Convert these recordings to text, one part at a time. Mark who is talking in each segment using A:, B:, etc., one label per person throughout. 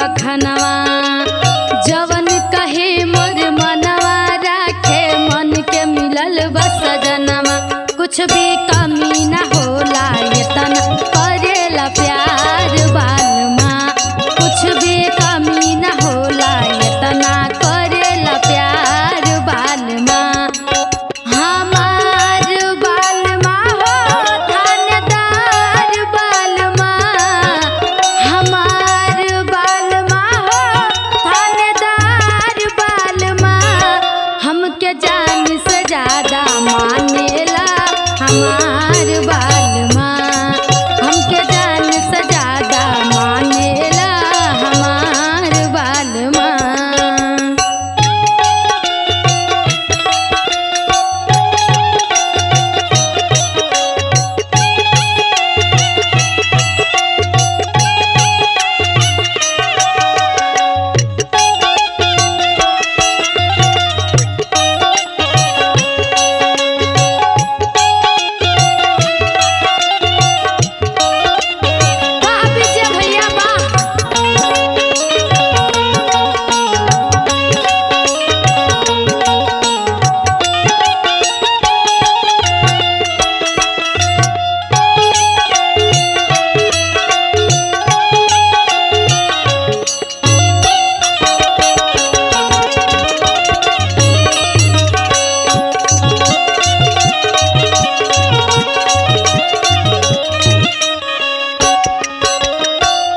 A: बखनवा जवन कहे मोर मनवा राखे मन के मिलल बस जनवा कुछ भी कमी न होला ये तना करेला प्यार बालमा कुछ भी कमी न होला ये तना करेला प्यार बालमा हमार बालमा हो थानेदार बालमा हमार बालमा हो थानेदार बालमा हमके जान से ज्यादा मानेला हमार बालमा हमके जान से ज्यादा मानेला हमार बालमा।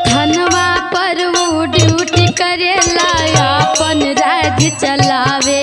A: धनवा पर वो ड्यूटी करेला अपन राज्य चलावे